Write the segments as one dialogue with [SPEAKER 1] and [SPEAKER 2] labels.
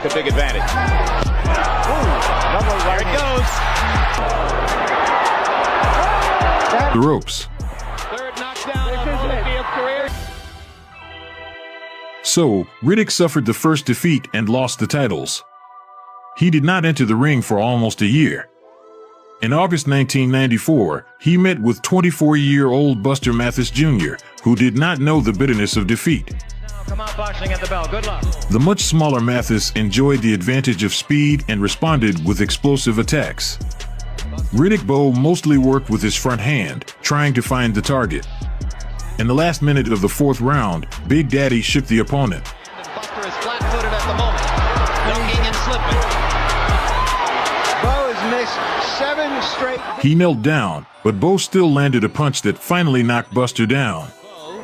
[SPEAKER 1] A big advantage. There it goes.
[SPEAKER 2] The ropes.
[SPEAKER 1] Third knockdown of Holyfield's career.
[SPEAKER 2] So, Riddick suffered the first defeat and lost the titles. He did not enter the ring for almost a year. In August 1994, he met with 24-year-old Buster Mathis Jr., who did not know the bitterness of defeat.
[SPEAKER 1] Come on, boxing at the bell. Good luck.
[SPEAKER 2] The much smaller Mathis enjoyed the advantage of speed and responded with explosive attacks. Riddick Bowe mostly worked with his front hand, trying to find the target. In the last minute of the fourth round, Big Daddy shook the opponent.
[SPEAKER 1] Buster is flat-footed at the moment, dunking and slipping.
[SPEAKER 3] Bowe has missed 7 straight.
[SPEAKER 2] He knelt down, but Bowe still landed a punch that finally knocked Buster down.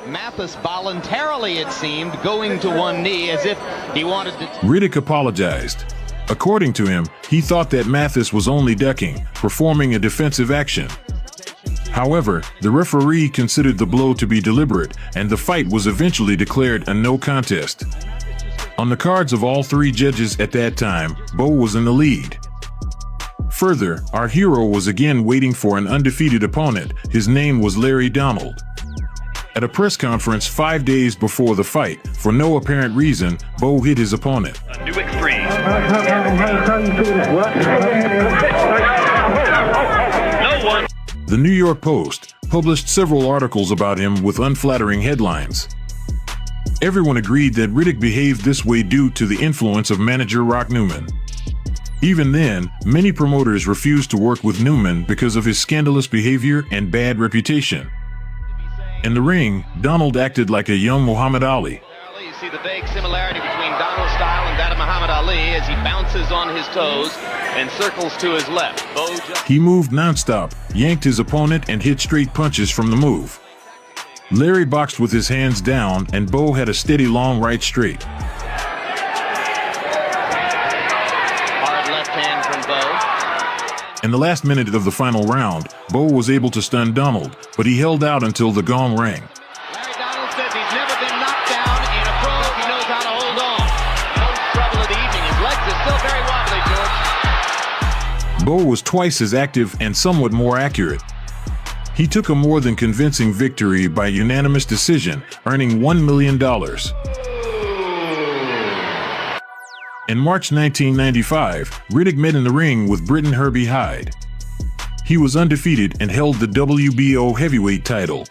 [SPEAKER 1] Mathis voluntarily, it seemed, going to one knee as if he wanted to.
[SPEAKER 2] Riddick apologized. According to him, he thought that Mathis was only ducking, performing a defensive action. However, the referee considered the blow to be deliberate, and the fight was eventually declared a no contest. On the cards of all 3 judges at that time, Bowe was in the lead. Further, our hero was again waiting for an undefeated opponent. His name was Larry Donald. At a press conference 5 days before the fight, for no apparent reason, Bowe hit his opponent.
[SPEAKER 4] A new extreme. No one.
[SPEAKER 2] The New York Post published several articles about him with unflattering headlines. Everyone agreed that Riddick behaved this way due to the influence of manager Rock Newman. Even then, many promoters refused to work with Newman because of his scandalous behavior and bad reputation. In the ring, Donald acted like a young Muhammad Ali.
[SPEAKER 1] You see the vague similarity between Donald's style and that of Muhammad Ali as he bounces on his toes and circles to his left. Bowe just
[SPEAKER 2] He moved nonstop, yanked his opponent, and hit straight punches from the move. Larry boxed with his hands down, and Bowe had a steady long right straight.
[SPEAKER 1] hard left hand from Bowe.
[SPEAKER 2] In the last minute of the final round, Bowe was able to stun Donald, but he held out until the gong rang.
[SPEAKER 1] Larry Donald says he's never been knocked down in a pro. He knows how to hold on. Most trouble of the evening. His legs are still very wobbly, George.
[SPEAKER 2] Bowe was twice as active and somewhat more accurate. He took a more than convincing victory by unanimous decision, earning $1 million. In March 1995, Riddick met in the ring with Britain Herbie Hyde. He was undefeated and held the WBO heavyweight title.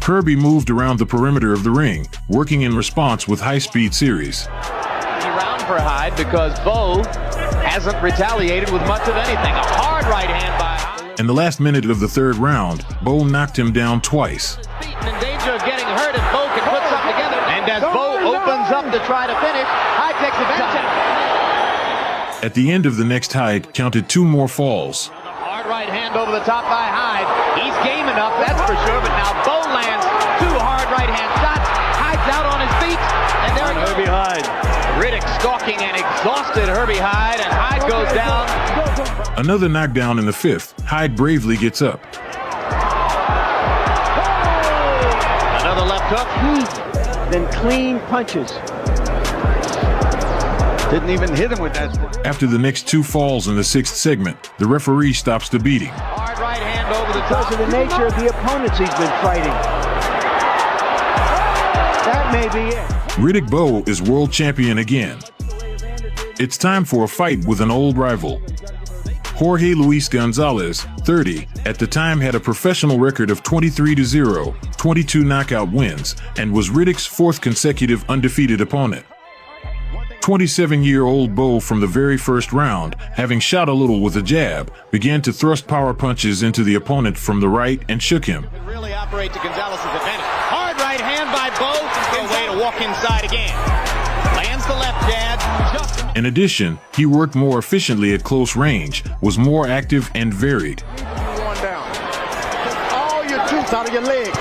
[SPEAKER 2] Herbie moved around the perimeter of the ring, working in response with high-speed series.
[SPEAKER 1] Easy round for Hyde because Bowe hasn't retaliated with much of anything. A hard right hand by Hyde.
[SPEAKER 2] In the last minute of the third round, Bowe knocked him down twice.
[SPEAKER 1] Beaten in danger of getting hurt if Bowe can put something together. And as Bowe opens up to try to finish, Hyde takes advantage.
[SPEAKER 2] At the end of the next Hyde counted 2 more falls.
[SPEAKER 1] Hard right hand over the top by Hyde. He's game enough, that's for sure. But now Bowe lands 2 hard right hand shots. Hyde's out on his feet. And there goes Herbie Hyde. Riddick stalking an exhausted Herbie Hyde. And Hyde goes down.
[SPEAKER 2] Another knockdown in the 5th, Hyde bravely gets up.
[SPEAKER 1] Another left hook.
[SPEAKER 3] Then clean punches. Didn't even hit him with that.
[SPEAKER 2] After the next 2 falls in the 6th segment, the referee stops the beating.
[SPEAKER 1] Hard right hand over the
[SPEAKER 3] Because
[SPEAKER 1] top.
[SPEAKER 3] of the nature of the opponents he's been fighting. That may be it.
[SPEAKER 2] Riddick Bowe is world champion again. It's time for a fight with an old rival. Jorge Luis Gonzalez, 30, at the time had a professional record of 23-0, 22 knockout wins, and was Riddick's 4th consecutive undefeated opponent. 27-year-old Bowe from the very first round, having shot a little with a jab, began to thrust power punches into the opponent from the right and shook him.
[SPEAKER 1] Really operate to Gonzalez's advantage. Hard right hand by Bowe. A way to walk inside again. Lands the left jab. Just
[SPEAKER 2] In addition, he worked more efficiently at close range, was more active and varied.
[SPEAKER 3] One down. Take all your juice out of your leg.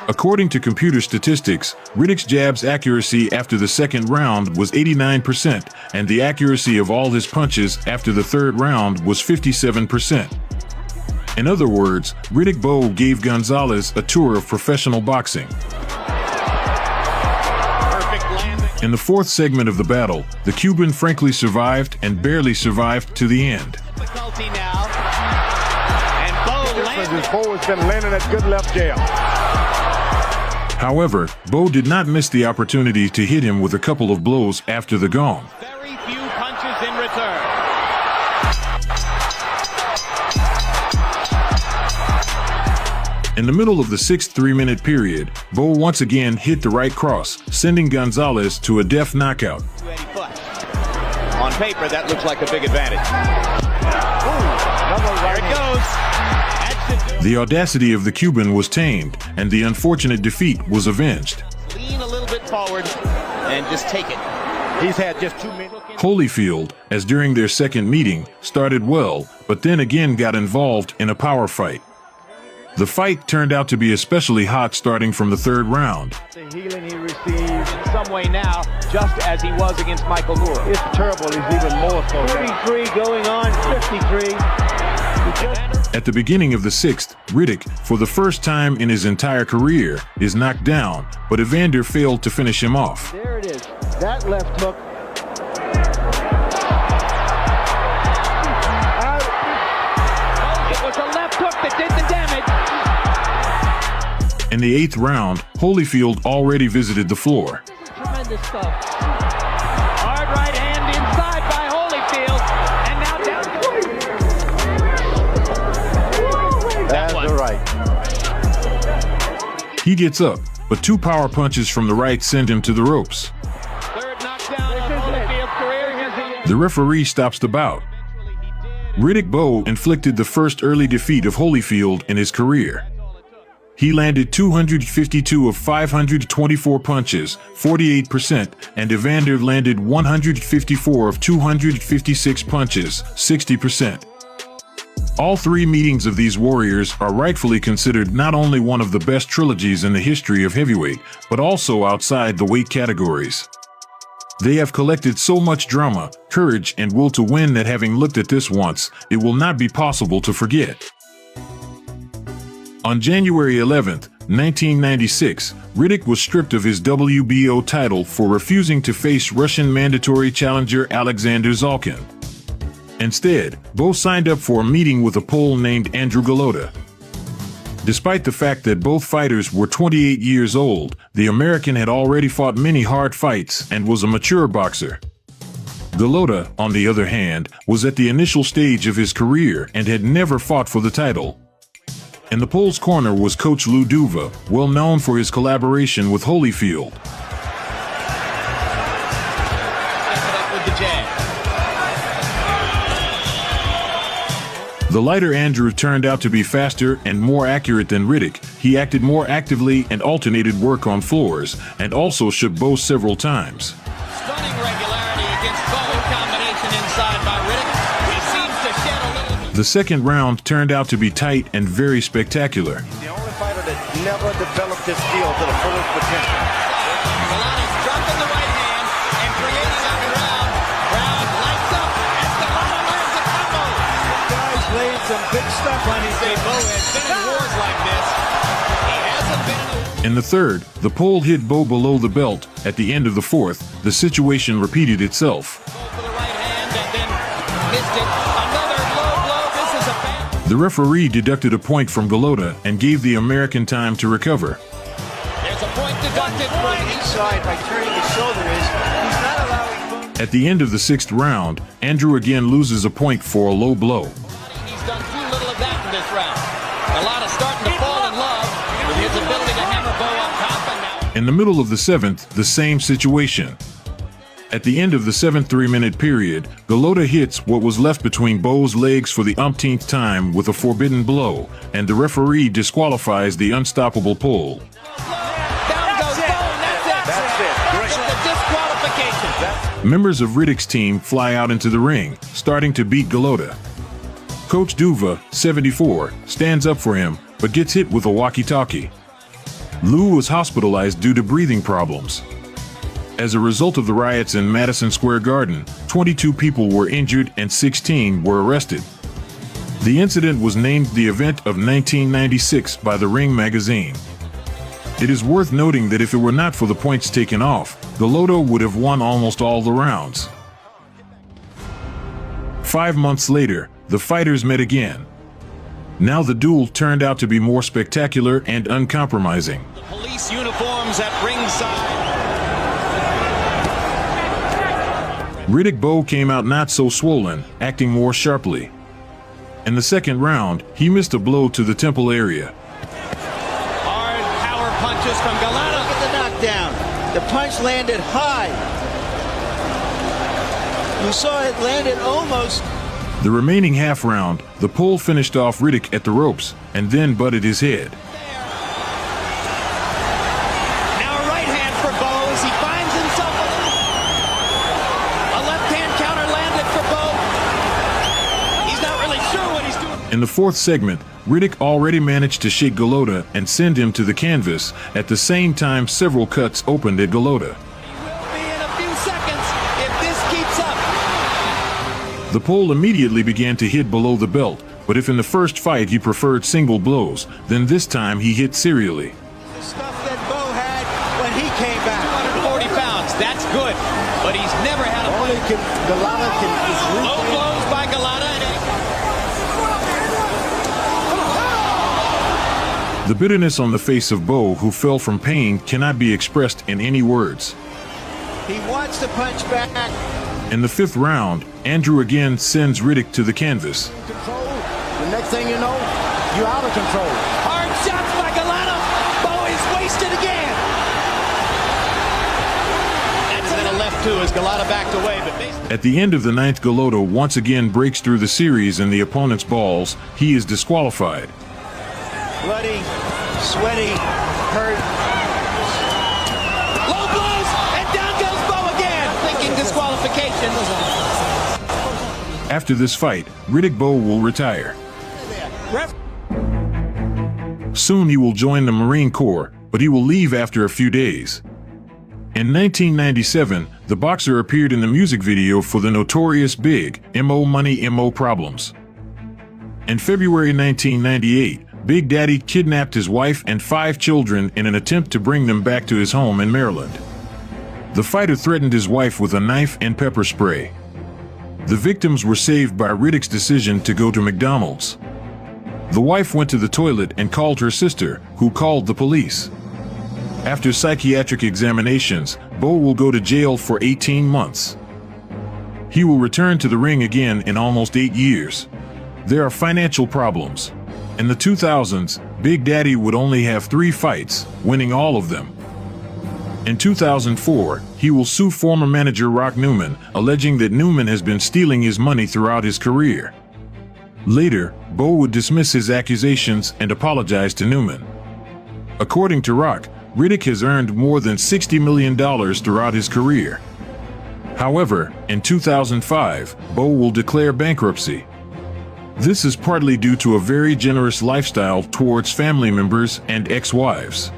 [SPEAKER 2] According to computer statistics, Riddick's jab's accuracy after the 2nd round was 89%, and the accuracy of all his punches after the 3rd round was 57%. In other words, Riddick Bowe gave Gonzalez a tour of professional boxing.
[SPEAKER 1] perfect landing.
[SPEAKER 2] In the fourth segment of the battle, the Cuban frankly survived and barely survived to the end.
[SPEAKER 1] Difficulty now. And Bowe landed.
[SPEAKER 3] His forward's been landing at good left jab.
[SPEAKER 2] However, Bowe did not miss the opportunity to hit him with a couple of blows after the gong.
[SPEAKER 1] Very few punches in return.
[SPEAKER 2] In the middle of the sixth 3-minute period, Bowe once again hit the right cross, sending Gonzalez to a deft knockout.
[SPEAKER 1] 280 foot. On paper, that looks like a big advantage. There it goes.
[SPEAKER 2] The audacity of the Cuban was tamed, and the unfortunate defeat was avenged.
[SPEAKER 1] Lean a little bit forward and just take it.
[SPEAKER 3] He's had just 2 minutes.
[SPEAKER 2] Holyfield, as during their second meeting, started well, but then again got involved in a power fight. The fight turned out to be especially hot starting from the third round.
[SPEAKER 3] The healing he received.
[SPEAKER 1] In some way now, just as he was against Michael Moore.
[SPEAKER 3] It's terrible. He's even more so. 33 going on 53.
[SPEAKER 2] At the beginning of the sixth, Riddick, for the first time in his entire career, is knocked down, but Evander failed to finish him off.
[SPEAKER 3] There it is. That left hook.
[SPEAKER 1] It was a left hook that did the damage.
[SPEAKER 2] In the eighth round, Holyfield already visited the floor.
[SPEAKER 5] Tremendous stuff.
[SPEAKER 1] Hard right hand inside by Holyfield. And now down.
[SPEAKER 3] That's
[SPEAKER 1] one.
[SPEAKER 3] the right.
[SPEAKER 2] He gets up, but two power punches from the right send him to the ropes.
[SPEAKER 1] Third knockdown of Holyfield's career.
[SPEAKER 2] The referee stops the bout. Riddick Bowe inflicted the first early defeat of Holyfield in his career. He landed 252 of 524 punches, 48%, and Evander landed 154 of 256 punches, 60%. All three meetings of these warriors are rightfully considered not only one of the best trilogies in the history of heavyweight, but also outside the weight categories. They have collected so much drama, courage, and will to win that having looked at this once, it will not be possible to forget. On January 11, 1996, Riddick was stripped of his WBO title for refusing to face Russian mandatory challenger Alexander Zalkin. Instead, Bowe signed up for a meeting with a Pole named Andrew Golota. Despite the fact that both fighters were 28 years old, the American had already fought many hard fights and was a mature boxer. Golota, on the other hand, was at the initial stage of his career and had never fought for the title. In the Pole's corner was Coach Lou Duva, well known for his collaboration with Holyfield.
[SPEAKER 1] With the jab.
[SPEAKER 2] The lighter Andrew turned out to be faster and more accurate than Riddick. He acted more actively and alternated work on floors, and also shook Bowe several times.
[SPEAKER 1] Stunning regularity against Bowe. Combination inside by Riddick. He seems to shed a little.
[SPEAKER 2] The second round turned out to be tight and very spectacular.
[SPEAKER 3] The only fighter that never developed his skill to the fullest potential.
[SPEAKER 1] Golota's dropping the right hand and creating underground. Crowd lights up as Golota lands a combo.
[SPEAKER 3] Guys laying some big stuff on his
[SPEAKER 1] Say Bowe has been in wars like this. He hasn't been in
[SPEAKER 2] In the third, the Pole hit Bowe below the belt. At the end of the fourth, the situation repeated itself.
[SPEAKER 1] for the right hand and then missed it. Another low blow. This is a bad.
[SPEAKER 2] The referee deducted a point from Golota and gave the American time to recover.
[SPEAKER 1] There's a point deducted for
[SPEAKER 3] inside by turning his shoulder is he's not allowing.
[SPEAKER 2] At the end of the sixth round, Andrew again loses a point for a low blow.
[SPEAKER 1] He's done too little of that in this round. Golota starting to fall in love with his ability to hammer Bowe on top and now.
[SPEAKER 2] In the middle of the seventh, the same situation. At the end of the seventh 3-minute period, Golota hits what was left between Bowe's legs for the umpteenth time with a forbidden blow, and the referee disqualifies the unstoppable Pole.
[SPEAKER 1] Down goes Bowe, and that's it. It's a disqualification.
[SPEAKER 2] Members of Riddick's team fly out into the ring, starting to beat Golota. Coach Duva, 74, stands up for him, but gets hit with a walkie-talkie. Lou was hospitalized due to breathing problems. As a result of the riots in Madison Square Garden, 22 people were injured and 16 were arrested. The incident was named the event of 1996 by the Ring magazine. It is worth noting that if it were not for the points taken off, Golota would have won almost all the rounds. 5 months later, the fighters met again. Now the duel turned out to be more spectacular and uncompromising.
[SPEAKER 5] The police uniforms at ringside.
[SPEAKER 2] Riddick Bowe came out not so swollen, acting more sharply. In the second round, he missed a blow to the temple area.
[SPEAKER 5] Hard power punches from Golota.
[SPEAKER 6] Look at the knockdown. The punch landed high. You saw it landed almost.
[SPEAKER 2] The remaining half round, the Pole finished off Riddick at the ropes and then butted his head.
[SPEAKER 5] Now a right hand for Bowe as he finds himself a left hand counter landed for Bowe. He's not really sure what he's doing.
[SPEAKER 2] In the fourth segment, Riddick already managed to shake Golota and send him to the canvas. At the same time, several cuts opened at Golota.
[SPEAKER 5] Will be in a few seconds if this keeps up.
[SPEAKER 2] The Pole immediately began to hit below the belt, but if in the first fight he preferred single blows, then this time he hit serially.
[SPEAKER 6] The stuff that Bowe had when he came back.
[SPEAKER 5] 240 pounds, that's good, but he's never had a
[SPEAKER 3] Only Golota can
[SPEAKER 5] low blows by Golota.
[SPEAKER 2] The bitterness on the face of Bowe, who fell from pain, cannot be expressed in any words.
[SPEAKER 6] He wants to punch back.
[SPEAKER 2] In the fifth round, Andrew again sends Riddick to the canvas.
[SPEAKER 3] control. The next thing you know, you're out of control.
[SPEAKER 5] Hard shots by Golota. Bowe is wasted again. That's in a left too as Golota backed away, but basically.
[SPEAKER 2] At the end of the ninth, Golota once again breaks through the series in the opponent's balls. He is disqualified.
[SPEAKER 6] Bloody, sweaty, hurt.
[SPEAKER 5] Low blows, and down goes Bowe again, thinking disqualification.
[SPEAKER 2] After this fight, Riddick Bowe will retire.
[SPEAKER 5] Ref.
[SPEAKER 2] Soon he will join the Marine Corps, but he will leave after a few days. In 1997, the boxer appeared in the music video for the notorious Big M.O. Money M.O. Problems. In February 1998, Big Daddy kidnapped his wife and 5 children in an attempt to bring them back to his home in Maryland. The fighter threatened his wife with a knife and pepper spray. The victims were saved by Riddick's decision to go to McDonald's. The wife went to the toilet and called her sister, who called the police. After psychiatric examinations, Bowe will go to jail for 18 months. He will return to the ring again in almost 8 years. There are financial problems. In the 2000s, Big Daddy would only have 3 fights, winning all of them. In 2004, he will sue former manager Rock Newman, alleging that Newman has been stealing his money throughout his career. Later, Bowe would dismiss his accusations and apologize to Newman. According to Rock, Riddick has earned more than $60 million throughout his career. However, in 2005, Bowe will declare bankruptcy. This is partly due to a very generous lifestyle towards family members and ex-wives.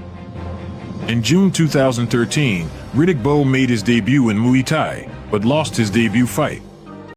[SPEAKER 2] In June 2013, Riddick Bowe made his debut in Muay Thai, but lost his debut fight.